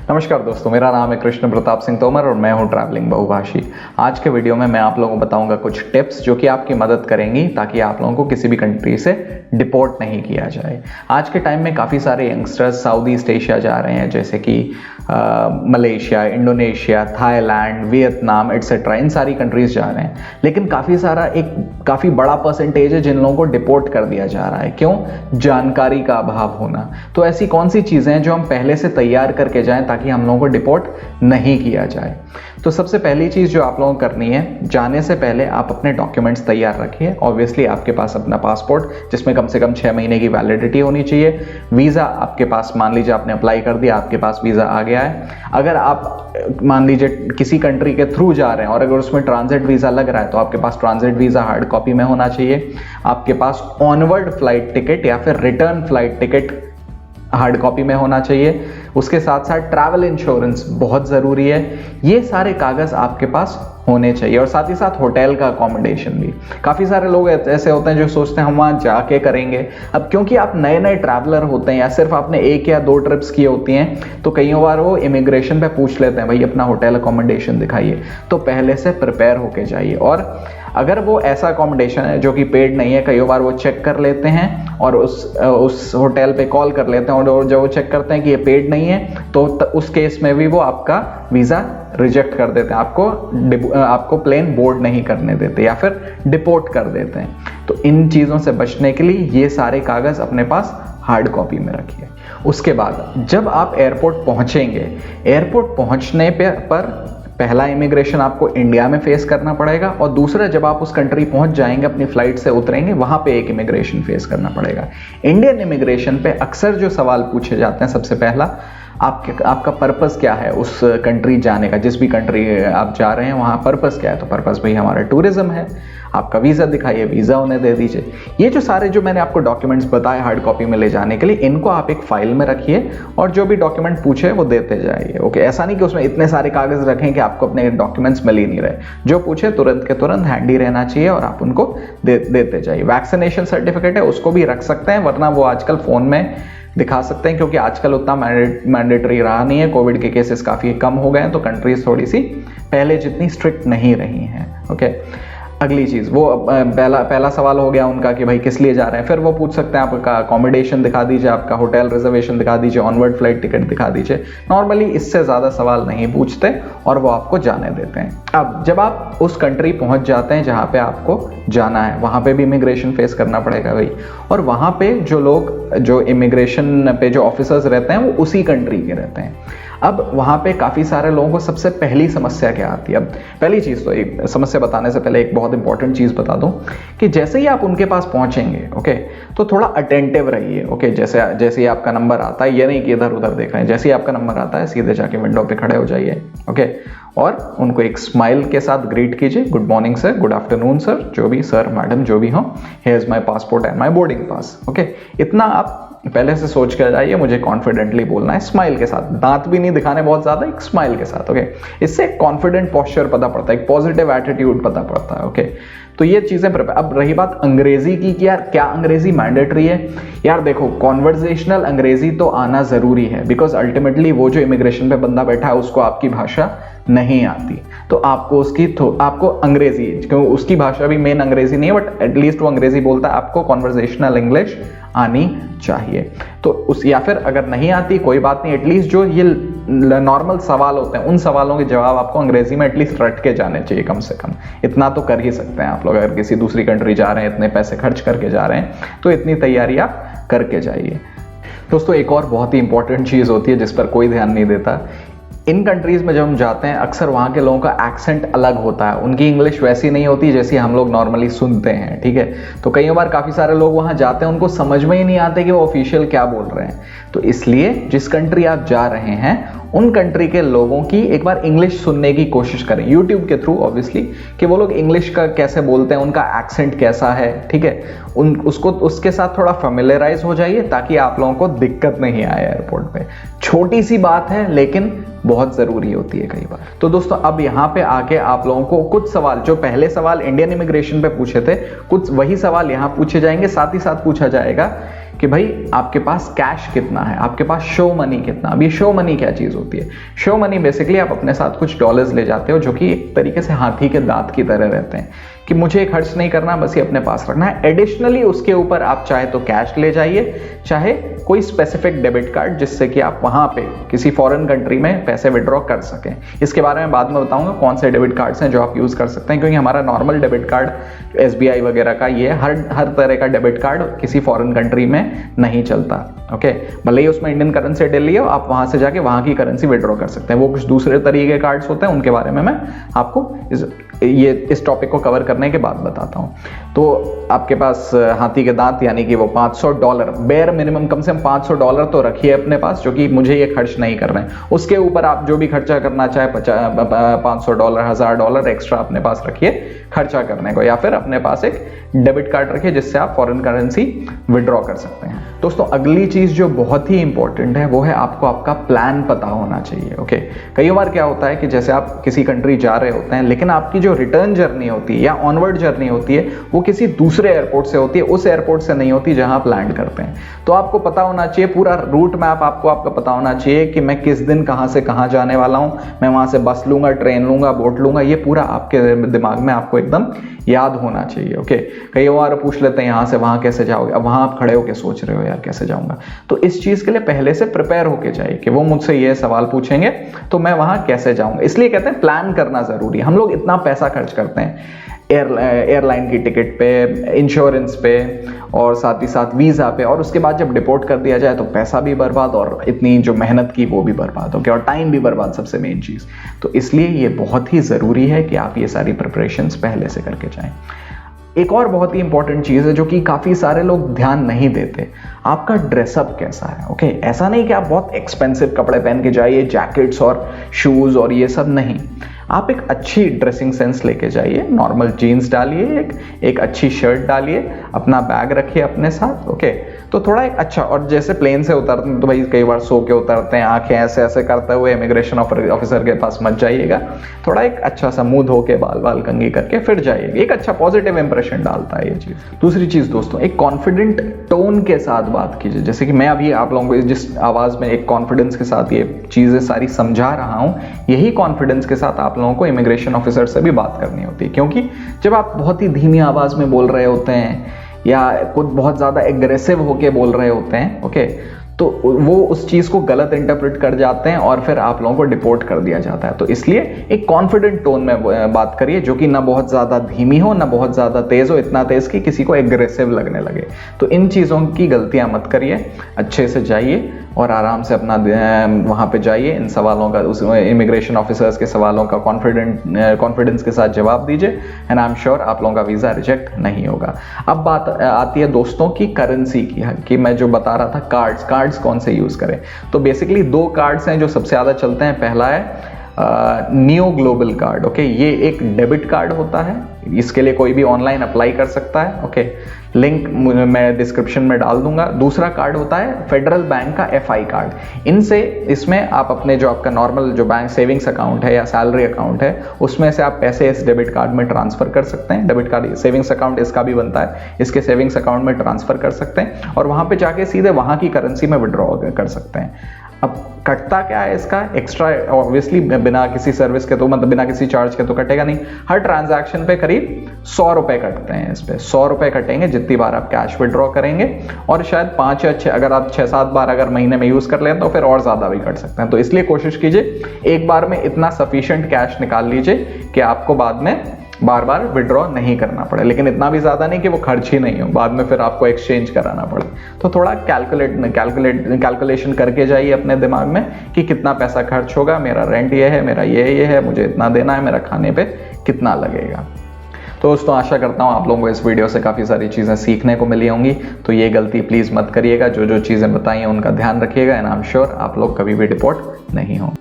नमस्कार दोस्तों, मेरा नाम है कृष्ण प्रताप सिंह तोमर और मैं हूं ट्रैवलिंग बहुभाषी। आज के वीडियो में मैं आप लोगों को बताऊंगा कुछ टिप्स जो कि आपकी मदद करेंगी ताकि आप लोगों को किसी भी कंट्री से डिपोर्ट नहीं किया जाए। आज के टाइम में काफ़ी सारे यंगस्टर्स साउथ ईस्ट एशिया जा रहे हैं, जैसे कि Malaysia, Indonesia, Thailand, Vietnam etcetera, इन सारी कंट्रीज जा रहे हैं। लेकिन काफ़ी बड़ा परसेंटेज है जिन लोगों को डिपोर्ट कर दिया जा रहा है। क्यों? जानकारी का अभाव होना। तो ऐसी कौन सी चीज़ें हैं जो हम पहले से तैयार करके जाएं ताकि हम लोगों को डिपोर्ट नहीं किया जाए। तो सबसे पहली चीज़ जो आप लोगों को करनी है, जाने से पहले आप अपने डॉक्यूमेंट्स तैयार रखिए। ऑब्वियसली आपके पास अपना पासपोर्ट जिसमें कम से कम 6 महीने की वैलिडिटी होनी चाहिए। वीज़ा आपके पास, मान लीजिए आपने अप्लाई कर दिया, आपके पास वीज़ा आ गया है। अगर आप मान लीजिए किसी कंट्री के थ्रू जा रहे हैं और अगर उसमें ट्रांजिट वीज़ा लग रहा है तो आपके पास ट्रांजिट वीज़ा हार्ड कॉपी में होना चाहिए। आपके पास ऑनवर्ड फ्लाइट टिकट या फिर return flight ticket hard copy में होना चाहिए। उसके साथ साथ ट्रैवल इंश्योरेंस बहुत ज़रूरी है। ये सारे कागज़ आपके पास होने चाहिए और साथ ही साथ होटल का अकोमोडेशन भी। काफ़ी सारे लोग ऐसे होते हैं जो सोचते हैं हम वहाँ जाके करेंगे। अब क्योंकि आप नए नए ट्रैवलर होते हैं या सिर्फ आपने 1 या 2 ट्रिप्स की होती हैं, तो कई बार वो इमिग्रेशन पे पूछ लेते हैं भाई अपना होटल अकोमोडेशन दिखाइए। तो पहले से प्रिपेयर होके जाइए। और अगर वो ऐसा अकोमोडेशन है जो कि पेड नहीं है, कई बार वो चेक कर लेते हैं और उस होटल पे कॉल कर लेते हैं और जब वो चेक करते हैं कि ये पेड नहीं है तो उस केस में भी वो आपका वीज़ा रिजेक्ट कर देते हैं, आपको प्लेन बोर्ड नहीं करने देते या फिर डिपोर्ट कर देते हैं। तो इन चीज़ों से बचने के लिए ये सारे कागज़ अपने पास हार्ड कॉपी में रखिए। उसके बाद जब आप एयरपोर्ट पहुंचेंगे, एयरपोर्ट पहुंचने पर पहला इमिग्रेशन आपको इंडिया में फेस करना पड़ेगा और दूसरा जब आप उस कंट्री पहुंच जाएंगे, अपनी फ्लाइट से उतरेंगे, वहां पे एक इमिग्रेशन फेस करना पड़ेगा। इंडियन इमिग्रेशन पे अक्सर जो सवाल पूछे जाते हैं, सबसे पहला आपका पर्पस क्या है उस कंट्री जाने का। जिस भी कंट्री आप जा रहे हैं वहाँ पर्पस क्या है, तो पर्पस भाई हमारा टूरिज्म है। आपका वीज़ा दिखाइए, वीज़ा उन्हें दे दीजिए। ये जो सारे जो मैंने आपको डॉक्यूमेंट्स बताए हार्ड कॉपी में ले जाने के लिए, इनको आप एक फाइल में रखिए और जो भी डॉक्यूमेंट पूछे वो देते जाइए। ओके, ऐसा नहीं कि उसमें इतने सारे कागज़ रखें कि आपको अपने डॉक्यूमेंट्स मिल ही नहीं रहे। जो पूछे तुरंत के तुरंत हैंडी रहना चाहिए और आप उनको देते जाइए। वैक्सीनेशन सर्टिफिकेट है उसको भी रख सकते हैं, वरना वो आजकल फ़ोन में दिखा सकते हैं, क्योंकि आजकल उतना मैंडेटरी रहा नहीं है। कोविड के केसेस काफ़ी कम हो गए हैं तो कंट्रीज थोड़ी सी पहले जितनी स्ट्रिक्ट नहीं रही हैं। ओके, अगली चीज़, वो पहला सवाल हो गया उनका कि भाई किस लिए जा रहे हैं। फिर वो पूछ सकते हैं आपका अकोमोडेशन दिखा दीजिए, आपका होटल रिजर्वेशन दिखा दीजिए, ऑनवर्ड फ्लाइट टिकट दिखा दीजिए। नॉर्मली इससे ज़्यादा सवाल नहीं पूछते और वो आपको जाने देते हैं। अब जब आप उस कंट्री पहुंच जाते हैं जहाँ पे आपको जाना है, वहाँ पे भी इमिग्रेशन फेस करना पड़ेगा भाई। और वहाँ पे जो इमिग्रेशन पे जो ऑफिसर्स रहते हैं वो उसी कंट्री के रहते हैं। अब वहाँ पे काफ़ी सारे लोगों को सबसे पहली समस्या क्या आती है। अब पहली चीज़ तो, एक समस्या बताने से पहले एक बहुत इंपॉर्टेंट चीज़ बता दूं कि जैसे ही आप उनके पास पहुँचेंगे, ओके, तो थोड़ा अटेंटिव रहिए। ओके, जैसे ही आपका नंबर आता है, ये नहीं कि इधर उधर देख रहे हैं, जैसे ही आपका नंबर आता है सीधे जाके विंडो पे खड़े हो जाइए। ओके, और उनको एक स्माइल के साथ ग्रीट कीजिए। Good morning sir, good afternoon sir, जो भी सर मैडम जो भी हो, here is my passport and my boarding pass. Okay, इतना आप पहले से सोच कर जाइए, मुझे कॉन्फिडेंटली बोलना है, स्माइल के साथ, दांत भी नहीं दिखाने बहुत ज्यादा, एक स्माइल के साथ। ओके, इससे कॉन्फिडेंट पोस्चर पता पड़ता है, एक पॉजिटिव एटीट्यूड पता पड़ता है। ओके, तो ये चीजें। अब रही बात अंग्रेजी की कि यार क्या अंग्रेजी मैंडेटरी है। यार देखो, कॉन्वर्जेशनल अंग्रेजी तो आना जरूरी है, बिकॉज अल्टीमेटली वो जो इमिग्रेशन पे बंदा बैठा है उसको आपकी भाषा नहीं आती, तो आपको अंग्रेजी, क्योंकि उसकी भाषा भी मेन अंग्रेजी नहीं है, बट एटलीस्ट वो अंग्रेजी बोलता है, आपको कॉन्वर्जेशनल इंग्लिश आनी चाहिए। तो या फिर अगर नहीं आती कोई बात नहीं, एटलीस्ट जो ये नॉर्मल सवाल होते हैं उन सवालों के जवाब आपको अंग्रेजी में एटलीस्ट रट के जाने चाहिए कम से कम। इतना तो कर ही सकते हैं आप लोग। अगर किसी दूसरी कंट्री जा रहे हैं, इतने पैसे खर्च करके जा रहे हैं, तो इतनी तैयारी आप करके जाइए। दोस्तों, एक और बहुत ही इंपॉर्टेंट चीज़ होती है जिस पर कोई ध्यान नहीं देता। इन कंट्रीज़ में जब हम जाते हैं, अक्सर वहाँ के लोगों का एक्सेंट अलग होता है। उनकी इंग्लिश वैसी नहीं होती जैसी हम लोग नॉर्मली सुनते हैं। ठीक है, तो कई बार काफ़ी सारे लोग वहाँ जाते हैं, उनको समझ में ही नहीं आते कि वो ऑफिशियल क्या बोल रहे हैं। तो इसलिए जिस कंट्री आप जा रहे हैं उन कंट्री के लोगों की एक बार इंग्लिश सुनने की कोशिश करें, यूट्यूब के थ्रू ऑब्वियसली, कि वो लोग इंग्लिश का कैसे बोलते हैं, उनका एक्सेंट कैसा है। ठीक है, उसके साथ थोड़ा फेमिलियराइज हो जाइए ताकि आप लोगों को दिक्कत नहीं आए एयरपोर्ट पे। छोटी सी बात है लेकिन बहुत ज़रूरी होती है कई बार। तो दोस्तों, अब यहाँ पे आके आप लोगों को कुछ सवाल, जो पहले सवाल इंडियन इमिग्रेशन पे पूछे थे, कुछ वही सवाल यहाँ पूछे जाएंगे। साथ ही साथ पूछा जाएगा कि भाई आपके पास कैश कितना है, आपके पास शो मनी कितना। अब ये शो मनी क्या चीज़ होती है? शो मनी बेसिकली आप अपने साथ कुछ डॉलर्स ले जाते हो जो कि एक तरीके से हाथी के दांत की तरह रहते हैं कि मुझे खर्च नहीं करना, बस ये अपने पास रखना है। एडिशनली उसके ऊपर आप चाहे तो कैश ले जाइए, चाहे कोई स्पेसिफिक डेबिट कार्ड जिससे कि आप वहाँ पे किसी फॉरेन कंट्री में पैसे विड्रॉ कर सकें। इसके बारे में बाद में बताऊंगा कौन से डेबिट कार्ड्स हैं जो आप यूज़ कर सकते हैं, क्योंकि हमारा नॉर्मल डेबिट कार्ड SBI वगैरह का ये हर तरह का डेबिट कार्ड किसी फॉरेन कंट्री में नहीं चलता। ओके, भले ही उसमें इंडियन करेंसी डली हो, आप वहाँ से जाके वहाँ की करेंसी विड्रॉ कर सकते हैं। वो कुछ दूसरे तरीके के कार्ड्स होते हैं, उनके बारे में मैं आपको इस टॉपिक को कवर करने के बाद बताता हूँ। तो आपके पास हाथी के दांत यानी कि वो $500 बेयर मिनिमम, कम से कम $500 तो रखिए अपने पास, जो कि मुझे ये खर्च नहीं कर रहे हैं। उसके ऊपर आप जो भी खर्चा करना चाहे $500, $1000 एक्स्ट्रा अपने पास रखिए खर्चा करने को, या फिर अपने पास एक डेबिट कार्ड रखिए जिससे आप फॉरेन करेंसी विड्रॉ कर सकते हैं। दोस्तों अगली चीज जो बहुत ही इंपॉर्टेंट है वो है आपको आपका प्लान पता होना चाहिए। ओके, कई बार क्या होता है कि जैसे आप किसी कंट्री जा रहे होते हैं, लेकिन आपकी जो रिटर्न जर्नी होती है या ऑनवर्ड जर्नी होती है वो किसी दूसरे एयरपोर्ट से होती है, उस एयरपोर्ट से नहीं होती जहां आप लैंड करते हैं। तो आपको पता होना चाहिए पूरा रूट मैप, आपको आपका पता होना चाहिए कि मैं किस दिन कहां से कहां जाने वाला हूं, मैं वहां से बस लूंगा, ट्रेन लूंगा, बोट लूंगा, ये पूरा आपके दिमाग में आपको एकदम याद होना चाहिए। ओके, कई बार पूछ लेते हैं यहां से वहां कैसे जाओगे, अब वहां आप खड़े होकर सोच रहे हो यार कैसे जाऊंगा, तो इस चीज के लिए पहले से प्रिपेयर होके जाइए कि वो मुझसे ये सवाल पूछेंगे तो मैं वहां कैसे जाऊंगा। इसलिए कहते हैं प्लान करना जरूरी है। हम लोग इतना पैसा खर्च करते हैं एयरलाइन की टिकट पे, इंश्योरेंस पे और साथ ही साथ वीज़ा पे, और उसके बाद जब डिपोर्ट कर दिया जाए तो पैसा भी बर्बाद और इतनी जो मेहनत की वो भी बर्बाद हो गया और टाइम भी बर्बाद, सबसे मेन चीज़। तो इसलिए ये बहुत ही ज़रूरी है कि आप ये सारी प्रिपरेशंस पहले से करके जाएं। एक और बहुत ही इंपॉर्टेंट चीज़ है जो कि काफ़ी सारे लोग ध्यान नहीं देते, आपका ड्रेसअप कैसा है। ओके, ऐसा नहीं कि आप बहुत एक्सपेंसिव कपड़े पहन के जाइए, जैकेट्स और शूज़ और ये सब नहीं। आप एक अच्छी ड्रेसिंग सेंस लेके जाइए, नॉर्मल जीन्स डालिए, एक अच्छी शर्ट डालिए, अपना बैग रखिए अपने साथ। ओके, तो थोड़ा एक अच्छा, और जैसे प्लेन से उतरते हैं तो भाई कई बार सो के उतरते हैं, आंखें ऐसे ऐसे करते हुए इमिग्रेशन ऑफिसर के पास मत जाइएगा। थोड़ा एक अच्छा सा मुंह धो के, बाल बाल कंघी करके फिर जाइएगा, एक अच्छा पॉजिटिव इंप्रेशन डालता है ये चीज़। दूसरी चीज़ दोस्तों, एक कॉन्फिडेंट टोन के साथ बात कीजिए। जैसे कि मैं अभी आप लोगों को जिस आवाज़ में एक कॉन्फिडेंस के साथ ये चीज़ें सारी समझा रहा हूँ, यही कॉन्फिडेंस के साथ आप लोगों को इमिग्रेशन ऑफिसर से भी बात करनी होती है। क्योंकि जब आप बहुत ही धीमी आवाज़ में बोल रहे होते हैं या खुद बहुत ज़्यादा एग्रेसिव होके बोल रहे होते हैं, ओके, तो वो उस चीज़ को गलत इंटरप्रेट कर जाते हैं और फिर आप लोगों को डिपोर्ट कर दिया जाता है। तो इसलिए एक कॉन्फिडेंट टोन में बात करिए जो कि ना बहुत ज़्यादा धीमी हो ना बहुत ज़्यादा तेज़ हो, इतना तेज़ कि किसी को एग्रेसिव लगने लगे। तो इन चीज़ों की गलतियां मत करिए, अच्छे से जाइए और आराम से अपना वहाँ पे जाइए, इन सवालों का, उस इमिग्रेशन ऑफिसर्स के सवालों का कॉन्फिडेंस के साथ जवाब दीजिए, एंड आई एम श्योर आप लोगों का वीज़ा रिजेक्ट नहीं होगा। अब बात आती है दोस्तों की करेंसी की, कि मैं जो बता रहा था कार्ड्स कौन से यूज़ करें। तो बेसिकली 2 कार्ड्स हैं जो सबसे ज़्यादा चलते हैं। पहला है नियो ग्लोबल कार्ड। ओके, ये एक डेबिट कार्ड होता है, इसके लिए कोई भी ऑनलाइन अप्लाई कर सकता है। ओके, लिंक मैं डिस्क्रिप्शन में डाल दूंगा। दूसरा कार्ड होता है फेडरल बैंक का FI कार्ड। इसमें आप अपने जो आपका नॉर्मल जो बैंक सेविंग्स अकाउंट है या सैलरी अकाउंट है, उसमें से आप पैसे इस डेबिट कार्ड में ट्रांसफर कर सकते हैं। डेबिट कार्ड सेविंग्स अकाउंट इसका भी बनता है, इसके सेविंग्स अकाउंट में ट्रांसफर कर सकते हैं और वहां पे जाके सीधे वहां की करेंसी में विड्रॉ कर सकते हैं। अब कटता क्या है इसका एक्स्ट्रा, ऑब्वियसली बिना किसी सर्विस के, तो मतलब बिना किसी चार्ज के तो कटेगा नहीं। हर ट्रांजैक्शन पे करीब 100 रुपए कटते हैं। इस पे 100 रुपए कटेंगे जितनी बार आप कैश विड्रॉ करेंगे, और शायद 5 या 6, अगर आप 6-7 बार अगर महीने में यूज कर लें तो फिर और ज्यादा भी कट सकते हैं। तो इसलिए कोशिश कीजिए एक बार में इतना सफिशिएंट कैश निकाल लीजिए कि आपको बाद में बार बार विड्रॉ नहीं करना पड़े, लेकिन इतना भी ज्यादा नहीं कि वो खर्च ही नहीं हो, बाद में फिर आपको एक्सचेंज कराना पड़े। तो थोड़ा कैलकुलेशन करके जाइए अपने दिमाग में कि कितना पैसा खर्च होगा, मेरा रेंट ये है, मेरा ये है, मुझे इतना देना है, मेरा खाने पे कितना लगेगा। तो दोस्तों आशा करता हूँ आप लोगों को इस वीडियो से काफ़ी सारी चीज़ें सीखने को मिली होंगी। तो ये गलती प्लीज़ मत करिएगा, जो चीज़ें बताई हैं उनका ध्यान रखिएगा, एंड आई एम श्योर आप लोग कभी भी डिपोर्ट नहीं हो।